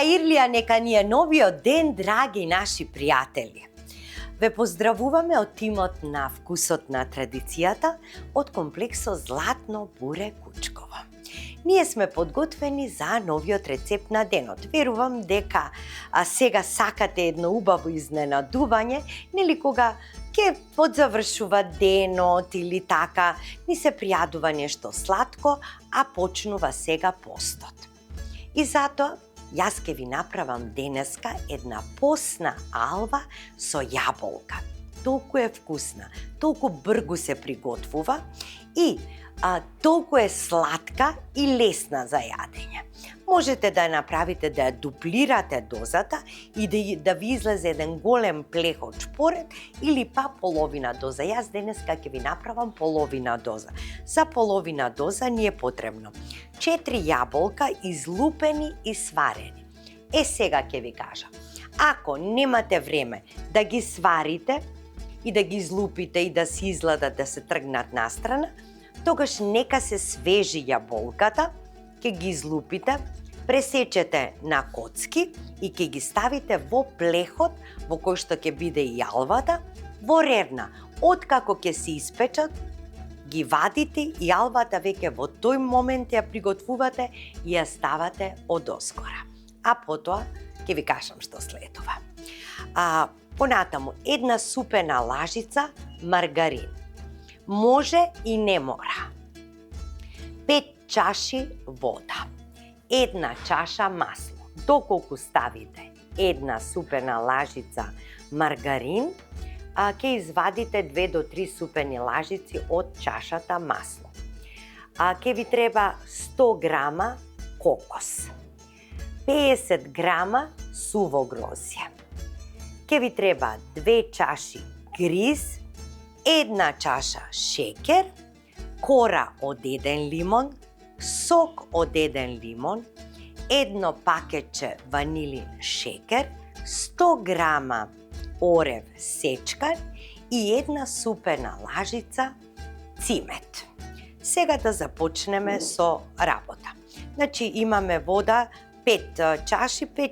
Ирлија, нека ни е новиот ден, драги наши пријатели. Ве поздравуваме од тимот на Вкусот на традицијата од комплексот Златно буре Кучково. Ние сме подготвени за новиот рецепт на денот. Верувам дека сега сакате едно убаво изненадување, нели кога ќе подзавршува денот или така, ни се пријадува нешто сладко, а почнува сега постот. И затоа јас ќе ви направам денеска една постна алва со јаболка. Толку е вкусна, толку бргу се приготвува и толку е сладка и лесна за јадење. Можете да ја направите, да ја дуплирате дозата и да ви излезе еден голем плех од шпоред или па половина доза. Јас денеска ќе ви направам половина доза. За половина доза ни е потребно 4 јаболка излупени и сварени. Сега ќе ви кажам, ако немате време да ги сварите и да ги излупите и да се изгладат, да се тргнат настрана, тогаш нека се свежи јаболката, ќе ги излупите, пресечете на коцки и ќе ги ставите во плехот во кој што ќе биде и алвата, во ревна. Откако ќе се испечат, ги вадите и алвата веќе во тој момент ја приготвувате и ја ставате одоскора. А потоа ќе ви кажам што следува. Понатаму, една супена лажица маргарин. Може и не мора. 5 чаши вода. Една чаша масло. Доколку ставите една супена лажица маргарин, ќе извадите 2 до 3 супени лажици од чашата масло. Ќе ви треба 100 грама кокос, 50 грама суво грозје. Ќе ви треба 2 чаши гриз, една чаша шеќер, кора од 1 лимон, сок од 1 лимон, едно пакетче ванилин шеќер, 100 грама орев сечкан и една супена лажица цимет. Сега да започнеме со работа. Значи имаме вода 5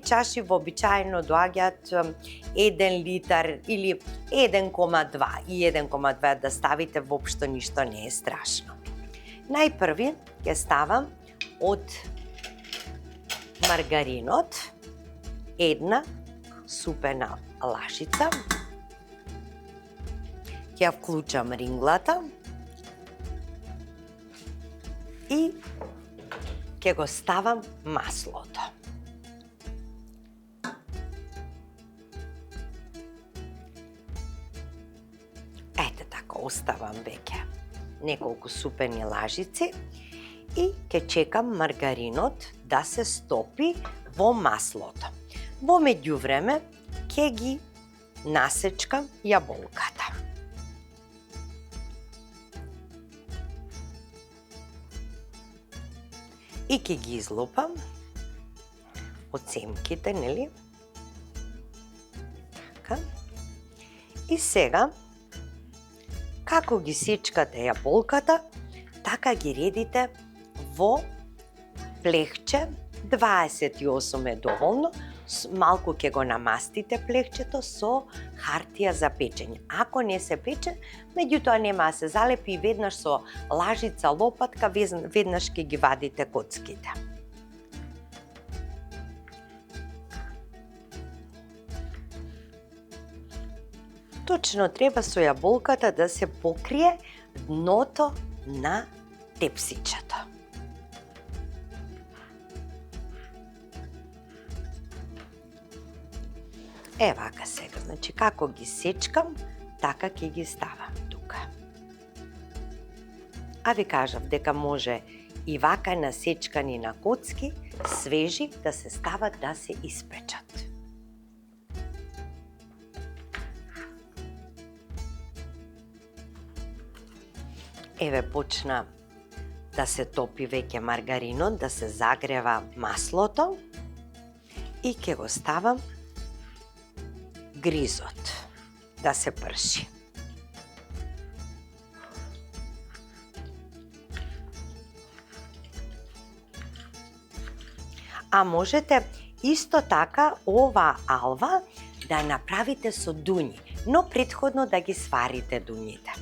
чаши вообичаено доаѓаат 1 литар или 1,2 и 1,2 да ставите, воопшто ништо не е страшно. Најпрви ќе ставам од маргаринот една супена лажица. Ќе ја вклучам ринглата и ќе го ставам маслото. Ете така, оставам веќе неколку супени лажици и ќе чекам маргаринот да се стопи во маслото. Во меѓувреме ќе ги насечкам јаболката. И ќе ги излупам од семките, нели? Така. И сега, како ги сечкате јаболката, така ги редите во плехче, 28 е доволно, малку ќе го намастите плехчето со хартија за печење. Ако не се пече, меѓутоа нема да се залепи и веднаш со лажица, лопатка, веднаш ќе ги вадите коцките. Точно треба со јаболката да се покрие дното на тепсичето. Вака сега, значи како ги сечкам, така ќе ги ставам тука. А ви кажав дека може и вака насечкани на коцки, свежи, да се стават да се испечат. Почна да се топи веќе маргаринот, да се загрева маслото и ќе го ставам гризот да се прши. А можете Исто така, ова алва да ја направите со дуњи, но претходно да ги сварите дуњите.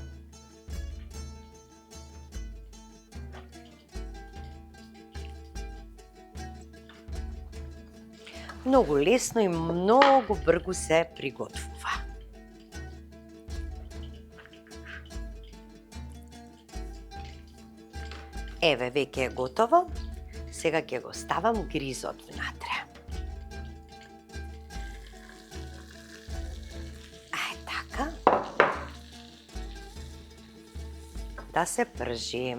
Многу лесно и многу брзо се приготвува. Еве, веќе е готово. Сега ќе го ставам гризот внатре. Така. Да се пржи.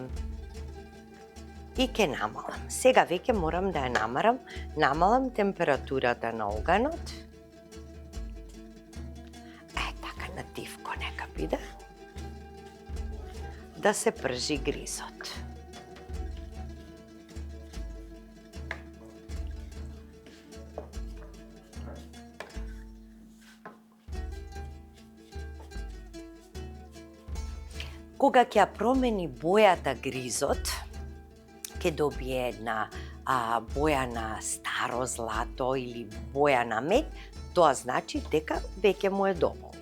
И ќе намалам. Сега веќе морам да ја намалам температурата на оганот. Така, на тивко нека биде. Да се пржи гризот. Кога ќе ја промени бојата гризот, ќе добие една боја на старо злато или боја на мед, тоа значи дека веќе му е доволно.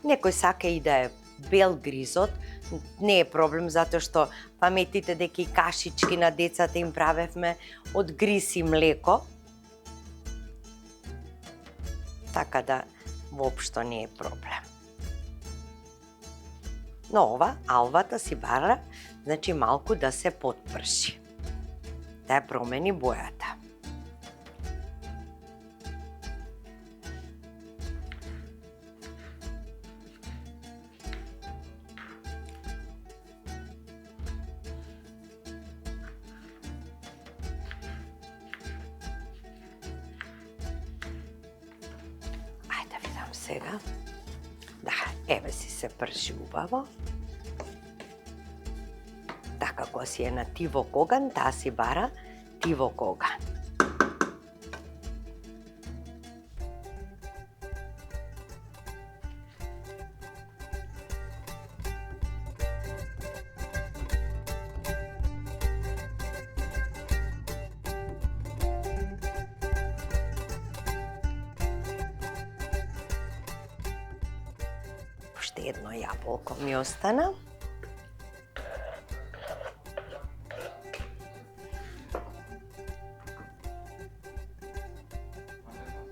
Некој сака и да е бел гризот, не е проблем затоа што паметите дека и кашички на децата им правевме од гриз и млеко. Така да воопшто не е проблем. Но ова, алвата си бара, значи малку да се потпрши. Да ја промени бојата. Сега, да, еве си се пржи убаво. Така, кога си е на тивок оган, таа си бара тивок оган. Уште едно јаболко ми остана.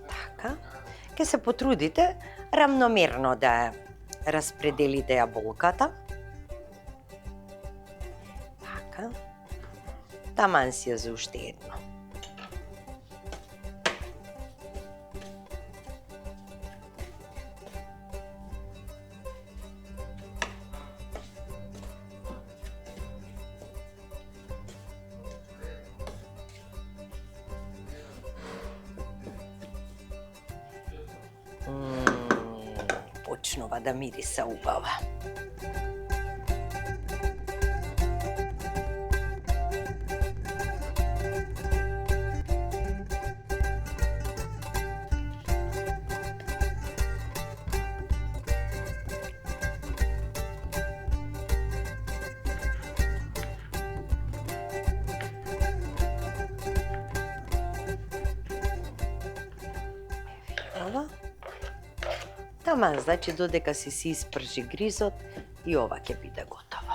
Така. Ке се потрудите рамномерно да распределите јаболката. Така. Таман си ја за уште едно. Почнува да мириса убаво. Таман, значи додека си испржи гризот и ова ќе биде готово.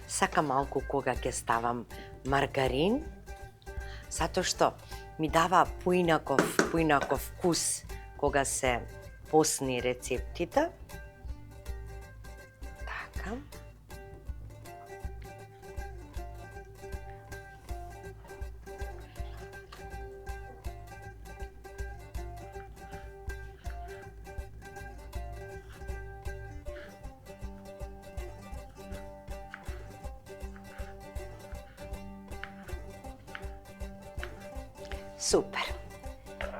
Сакам малку кога ќе ставам маргарин, затоа што ми дава поинаков вкус кога се посни рецептите. Така. Супер.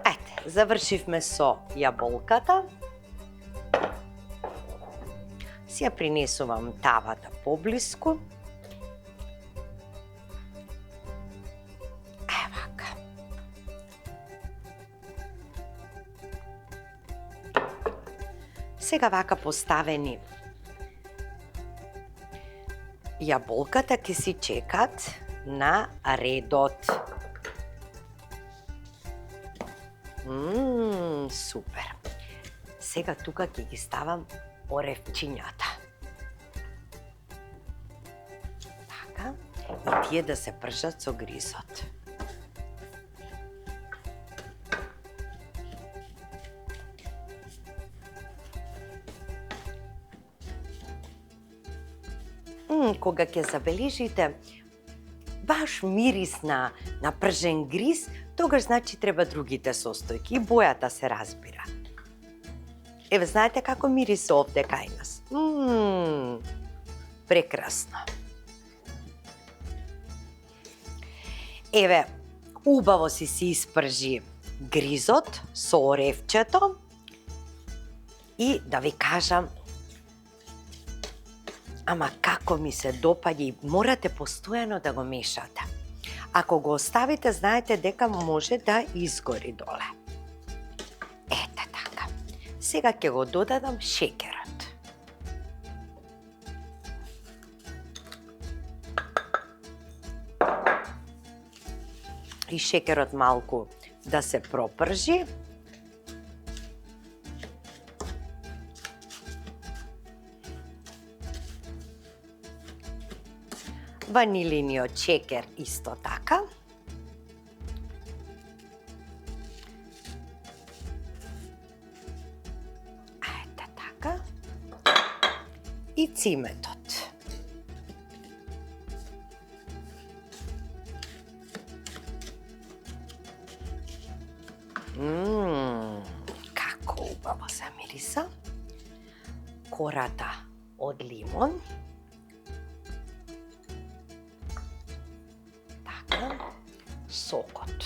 Ете, завршивме со јаболката. Си ја принесувам тавата поблиску. Евака. Сега вака поставени јаболката ќе си чекат на редот. Супер. Сега тука ќе ги ставам оревчињата. Така, и тие да се пржат со гризот. Кога ќе забележите баш мирис на пржен гриз, тогаш значи треба другите состојки и бојата се разбира. Еве, знаете како мирис овде кај нас? Прекрасно. Еве, убаво си се испржи гризот со оревчето и да ви кажам, ама како ми се допаѓа и морате постојано да го мешате. Ако го оставите, знаете дека може да изгори доле. Ете така. Сега ќе го додадам шеќерот. И шеќерот малку да се пропржи. Ванилиниот шеќер исто така. Ете така. И циметот. Како убаво се мириса. Кората од лимон. Сокот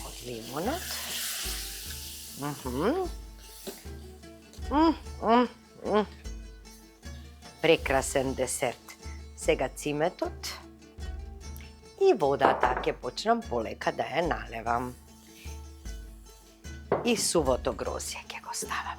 од лимонот. Прекрасен десерт. Сега циметот и водата ќе почнам полека да ја налевам. И сувото грозје ќе го ставам.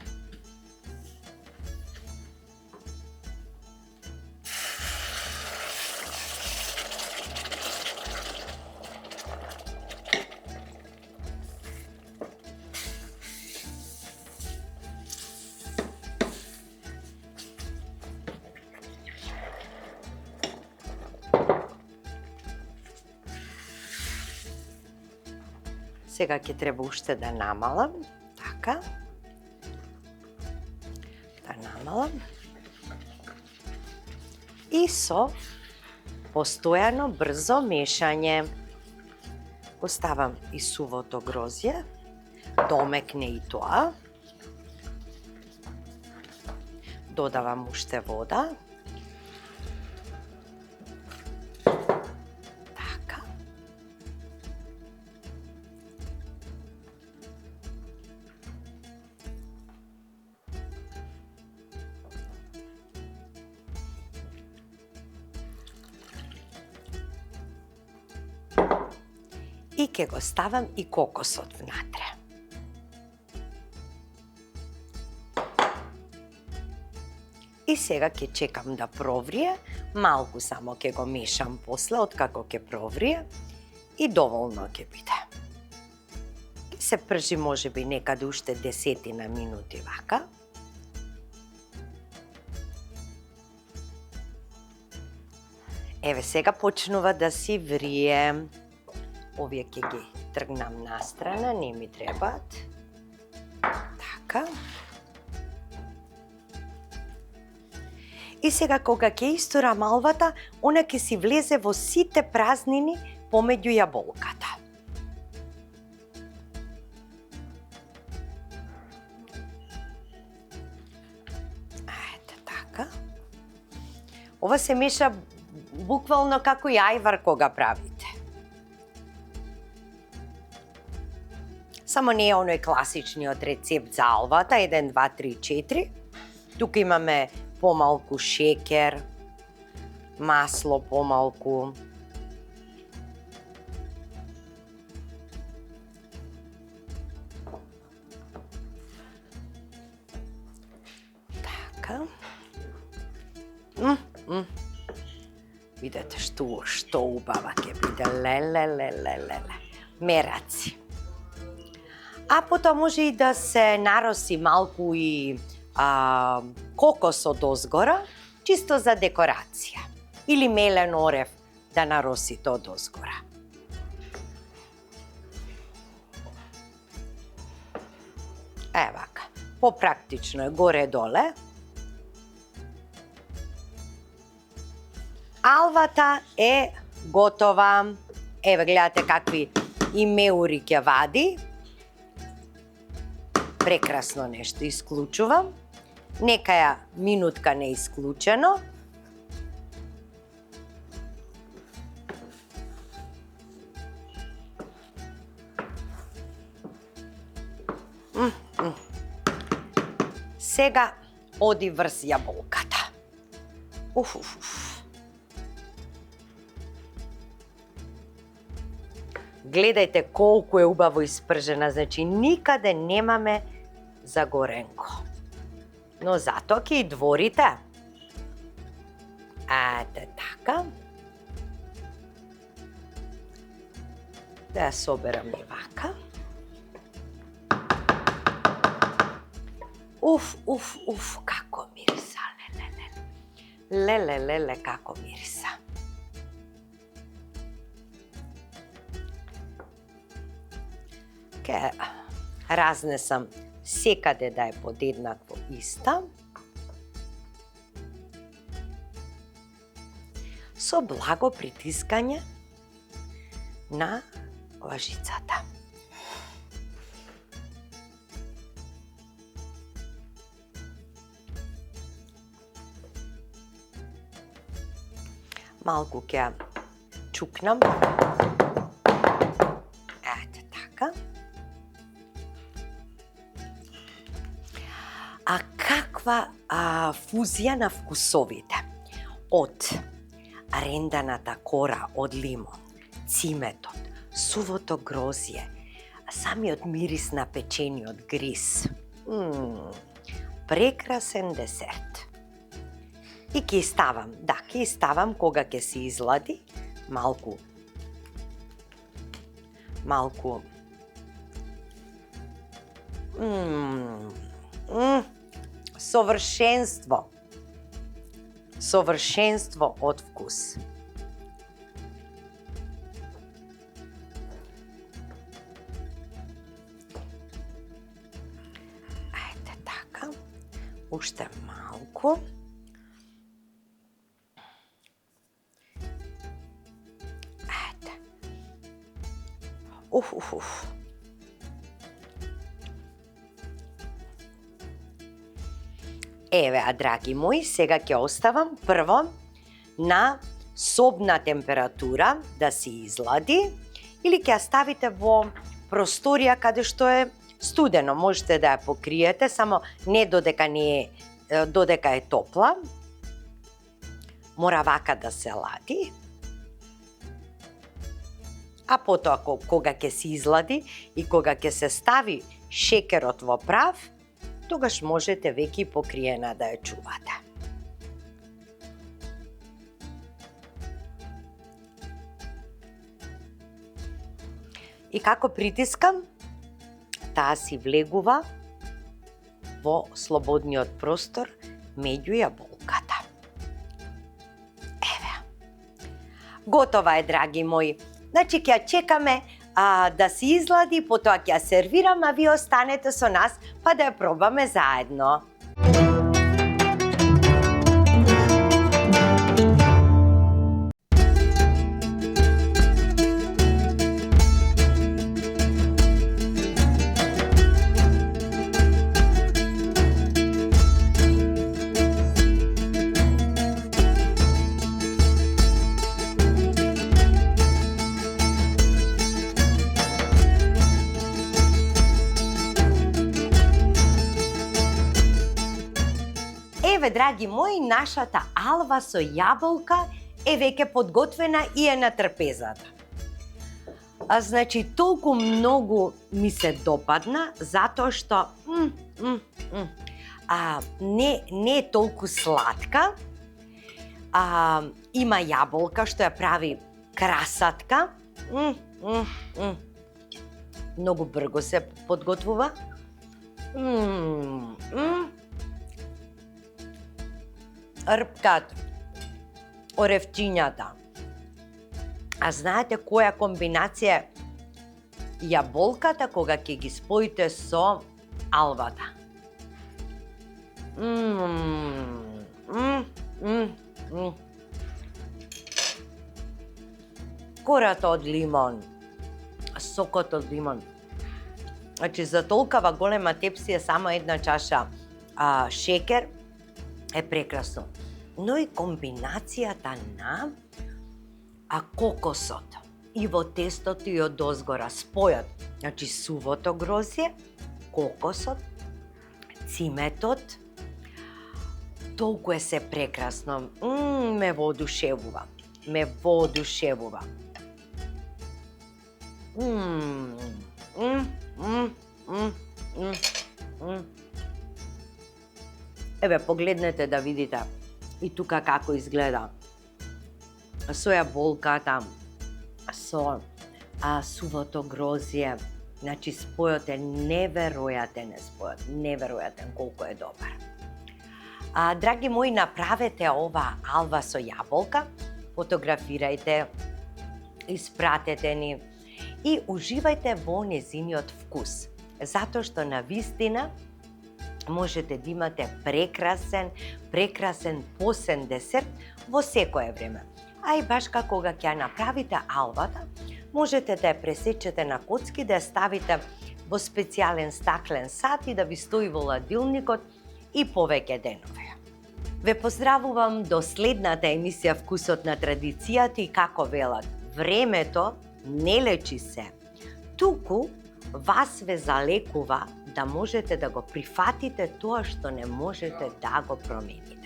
Сега ќе треба уште да намалам, така. Да намалам. И со постојано брзо мешање. Го ставам и сувото грозје, домекне и тоа. Додавам уште вода. И ќе го ставам и кокосот внатре. И сега ќе чекам да проврие, малку само ќе го мешам после, откако ќе проврие и доволно ќе биде. Се пржи можеби некаде уште 10 минути вака. Еве сега почнува да си врие. Овие ќе ги тргнам настрана, не ми требаат. Така. И сега кога ќе истура малвата, она ќе си влезе во сите празнини помеѓу јаболката. Ете така. Ова се меша буквално како јајвар кога правите. Само не е оној класичниот рецепт за алвата, 1, 2, 3, 4. Тука имаме помалку шеќер, масло помалку. Така. Видете што убава ќе биде. Леле. Мераци. А потоа може и да се нароси малку и кокос од озгора, чисто за декорација. Или мелен орев да наросите од озгора. Вака. Попрактично е горе-доле. Алвата е готова. Еве, гледате какви и меури ќе вади. Прекрасно нешто исклучувам. Нека ја минутка не исклучено. Сега оди врз јаболката. Гледајте колку е убаво испржена, значи никаде немаме загоренко. Но затоа ќе и дворите. Ете така. Да ја соберам и вака. Како мириса, леле, како мириса. Ке разнесам секаде да е подеднакво иста. Со благо притискање на лажицата. Малку ќе чукнам. Ете така. А каква фузија на вкусовите? Од ренданата кора од лимон, циметот, сувото грозје, самиот мирис на печениот гриз. Прекрасен десерт. И ќе ставам кога ќе се излади малку совршенство од вкус. Ајде така, уште малку. Еве, драги мои, сега ќе оставам прво на собна температура да се излади или ќе ја ставите во просторија каде што е студено. Можете да ја покриете, само не додека е топла. Мора вака да се лади. А потоа кога ќе се излади и кога ќе се стави шекерот во прав, тогаш можете веќе покриена да ја чувате. И како притискам, таа си влегува во слободниот простор меѓу јаболката. Еве. Готова е, драги мои. Значи, ќе ја чекаме да се излади, потоа ќе ја сервирам, а вие останете со нас, па да ја пробаме заедно. Еве, драги мои, нашата алва со јаболка е веќе подготвена и е на трпезата. Значи, толку многу ми се допадна, затоа што не е толку сладка, има јаболка што ја прави красатка. Многу брзо се подготвува. Рпкат, оревчињата. А знаете која комбинација е јаболката кога ќе ги споите со алвата? Кората од лимон, сокот од лимон. Значи, за толкава голема тепсија само една чаша шекер е прекрасно. Но и комбинацијата на кокосот и во тестото и од озгора спојот. Значи, сувото грозје, кокосот, циметот, толку е се прекрасно. Ме воодушевува. Еве, погледнете да видите и тука како изгледа. Со јаболката, со сувото грозје. Значи, спојот е неверојатен колку е добар. Драги мои, направете ова алва со јаболка, фотографирајте, испратете ни и уживајте во незиниот вкус. Затоа што навистина можете да имате прекрасен посен десерт во секое време. А и баш како кога ќе направите алвата, можете да ја пресечете на коцки, да ја ставите во специјален стаклен сат и да ви стои во ладилникот и повеќе денови. Ве поздравувам до следната емисија Вкусот на традицијата и како велат, времето не лечи се, туку вас ве залекува да можете да го прифатите тоа што не можете да го промените.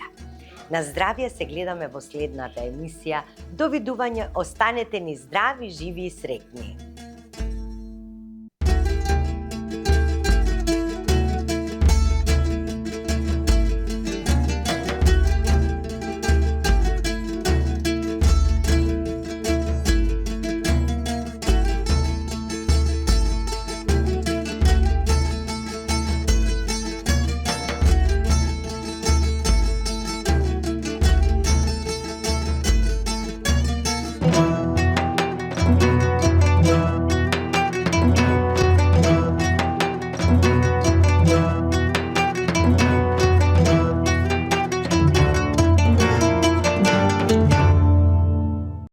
На здравје, се гледаме во следната емисија. Довидување, останете ни здрави, живи и среќни.